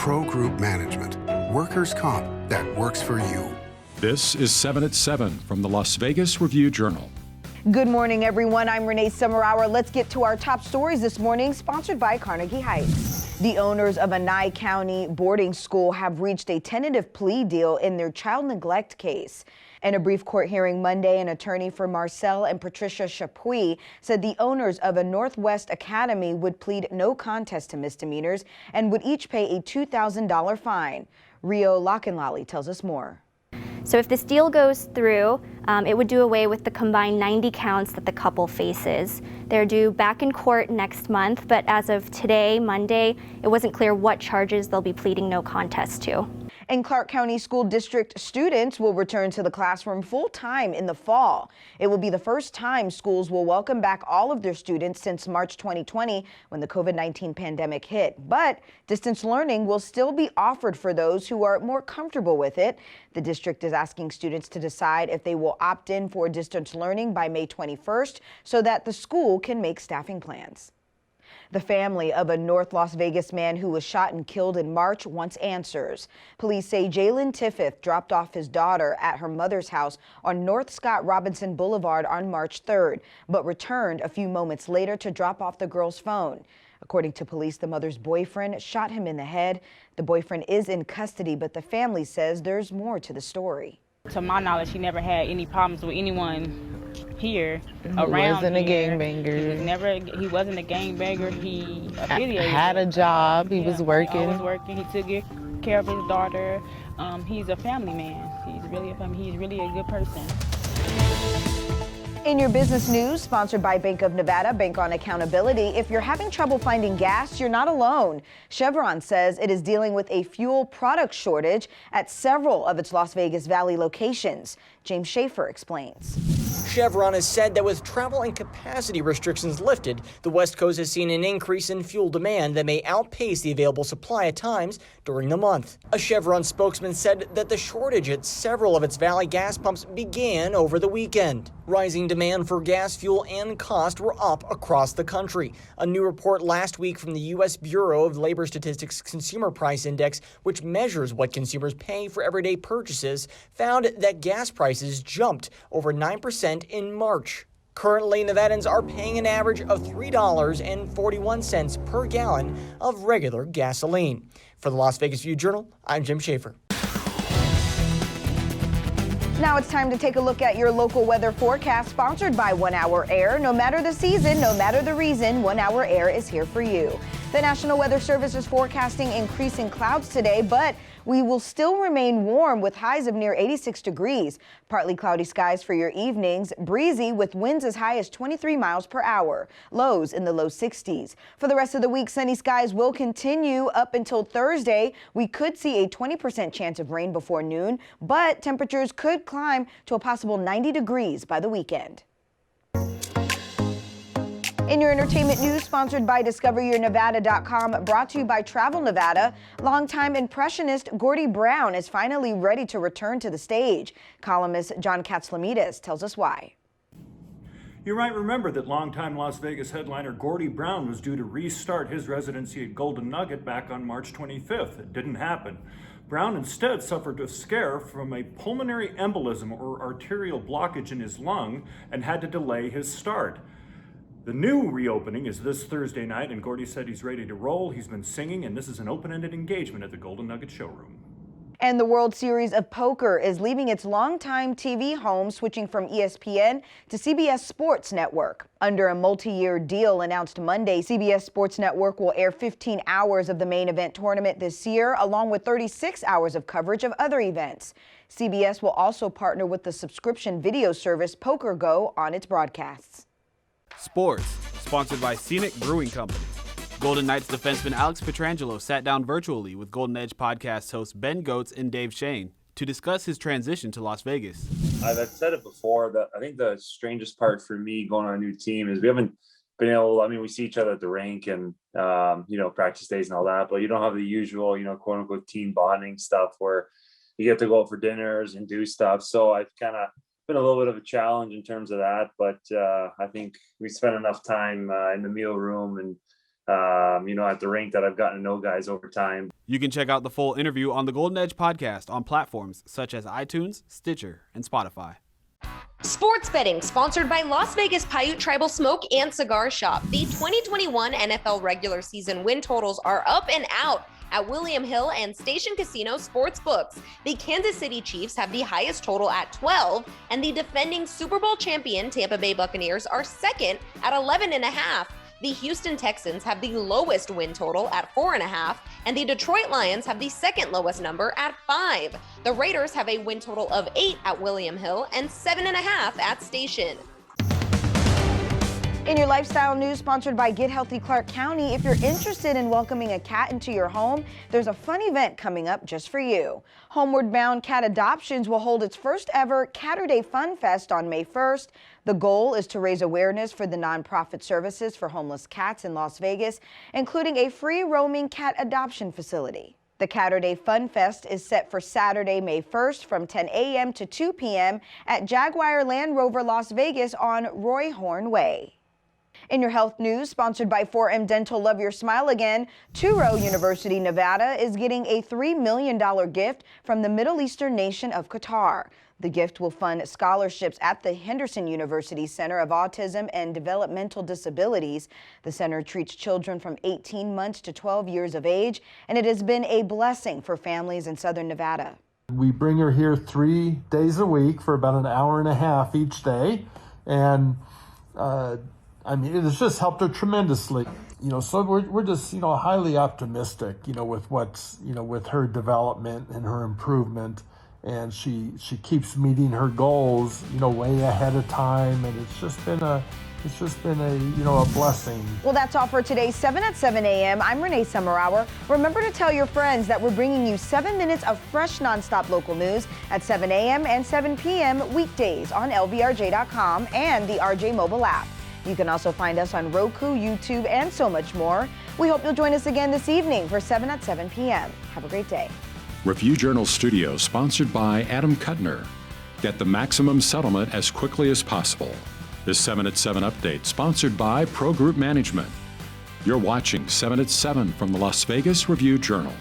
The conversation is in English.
Pro Group Management. Workers' comp that works for you. This is 7 at 7 from the Las Vegas Review-Journal. Good morning, everyone. I'm Renee Summerhour. Let's get to our top stories this morning, sponsored by Carnegie Heights. The owners of a Nye County boarding school have reached a tentative plea deal in their child neglect case. In a brief court hearing Monday, an attorney for Marcel and Patricia Chapuis said the owners of a Northwest Academy would plead no contest to misdemeanors and would each pay a $2,000 fine. Rio Lockenlally tells us more. So if this deal goes through, it would do away with the combined 90 counts that the couple faces. They're due back in court next month, but as of today, Monday, it wasn't clear what charges they'll be pleading no contest to. And Clark County School District students will return to the classroom full-time in the fall. It will be the first time schools will welcome back all of their students since March 2020 when the COVID-19 pandemic hit. But distance learning will still be offered for those who are more comfortable with it. The district is asking students to decide if they will opt in for distance learning by May 21st so that the school can make staffing plans. The family of a North Las Vegas man who was shot and killed in March wants answers. Police say Jalen Tiffith dropped off his daughter at her mother's house on North Scott Robinson Boulevard on March 3rd, but returned a few moments later to drop off the girl's phone. According to police, the mother's boyfriend shot him in the head. The boyfriend is in custody, but the family says there's more to the story. To my knowledge, he never had any problems with anyone here around. He wasn't a gangbanger. He wasn't a gangbanger. He had a job. He was working. He was working. He took good care of his daughter. He's a family man. He's really a good person. In your business news, sponsored by Bank of Nevada, Bank on Accountability. If you're having trouble finding gas, you're not alone. Chevron says it is dealing with a fuel product shortage at several of its Las Vegas Valley locations. James Schaefer explains. Chevron has said that with travel and capacity restrictions lifted, the West Coast has seen an increase in fuel demand that may outpace the available supply at times during the month. A Chevron spokesman said that the shortage at several of its Valley gas pumps began over the weekend. Rising demand for gas, fuel, and cost were up across the country. A new report last week from the U.S. Bureau of Labor Statistics Consumer Price Index, which measures what consumers pay for everyday purchases, found that gas prices jumped over 9% in March. Currently, Nevadans are paying an average of $3.41 per gallon of regular gasoline. For the Las Vegas Review-Journal, I'm Jim Schaefer. Now it's time to take a look at your local weather forecast, sponsored by 1 Hour Air. No matter the season, no matter the reason, 1 Hour Air is here for you. The National Weather Service is forecasting increasing clouds today, but we will still remain warm with highs of near 86 degrees. Partly cloudy skies for your evenings, breezy with winds as high as 23 miles per hour. Lows in the low 60s. For the rest of the week, sunny skies will continue up until Thursday. We could see a 20% chance of rain before noon, but temperatures could climb to a possible 90 degrees by the weekend. In your entertainment news, sponsored by DiscoverYourNevada.com, brought to you by Travel Nevada, longtime impressionist Gordy Brown is finally ready to return to the stage. Columnist John Katzlamides tells us why. You might remember that longtime Las Vegas headliner Gordy Brown was due to restart his residency at Golden Nugget back on March 25th. It didn't happen. Brown instead suffered a scare from a pulmonary embolism or arterial blockage in his lung and had to delay his start. The new reopening is this Thursday night, and Gordy said he's ready to roll. He's been singing, and this is an open-ended engagement at the Golden Nugget showroom. And the World Series of Poker is leaving its longtime TV home, switching from ESPN to CBS Sports Network. Under a multi-year deal announced Monday, CBS Sports Network will air 15 hours of the main event tournament this year, along with 36 hours of coverage of other events. CBS will also partner with the subscription video service Poker Go on its broadcasts. Sports, sponsored by Scenic Brewing Company. Golden Knights defenseman Alex Pietrangelo sat down virtually with Golden Edge podcast hosts Ben Goetz and Dave Shane to discuss his transition to Las Vegas. I've said it before that I think the strangest part for me going on a new team is we haven't been able, we see each other at the rink and, practice days and all that, but you don't have the usual, quote unquote team bonding stuff where you get to go out for dinners and do stuff. So I've kind of been a little bit of a challenge in terms of that, but I think we spent enough time in the meal room and at the rink that I've gotten to know guys over time. You can check out the full interview on the Golden Edge podcast on platforms such as iTunes, Stitcher, and Spotify. Sports betting sponsored by Las Vegas Paiute Tribal Smoke and Cigar Shop. The 2021 NFL regular season win totals are up and out at William Hill and Station Casino Sportsbooks. The Kansas City Chiefs have the highest total at 12, and the defending Super Bowl champion Tampa Bay Buccaneers are second at 11.5. The Houston Texans have the lowest win total at 4.5, and the Detroit Lions have the second lowest number at 5. The Raiders have a win total of 8 at William Hill and 7.5 at Station. In your lifestyle news, sponsored by Get Healthy Clark County, if you're interested in welcoming a cat into your home, there's a fun event coming up just for you. Homeward Bound Cat Adoptions will hold its first ever Catterday Fun Fest on May 1st. The goal is to raise awareness for the nonprofit services for homeless cats in Las Vegas, including a free roaming cat adoption facility. The Catterday Fun Fest is set for Saturday, May 1st from 10 a.m. to 2 p.m. at Jaguar Land Rover Las Vegas on Roy Horn Way. In your health news, sponsored by 4M Dental Love Your Smile Again, Touro University, Nevada is getting a $3 million gift from the Middle Eastern nation of Qatar. The gift will fund scholarships at the Henderson University Center of Autism and Developmental Disabilities. The center treats children from 18 months to 12 years of age, and it has been a blessing for families in Southern Nevada. We bring her here 3 days a week for about an hour and a half each day, and it has just helped her tremendously. So we're just, highly optimistic, with what's, with her development and her improvement. And she keeps meeting her goals, way ahead of time. And it's just been a blessing. Well, that's all for today's 7 at 7 a.m. I'm Renee Summerhour. Remember to tell your friends that we're bringing you 7 minutes of fresh nonstop local news at 7 a.m. and 7 p.m. weekdays on LVRJ.com and the RJ mobile app. You can also find us on Roku, YouTube, and so much more. We hope you'll join us again this evening for 7 at 7 p.m. Have a great day. Review Journal Studio, sponsored by Adam Kuttner. Get the maximum settlement as quickly as possible. This 7 at 7 update, sponsored by Pro Group Management. You're watching 7 at 7 from the Las Vegas Review Journal.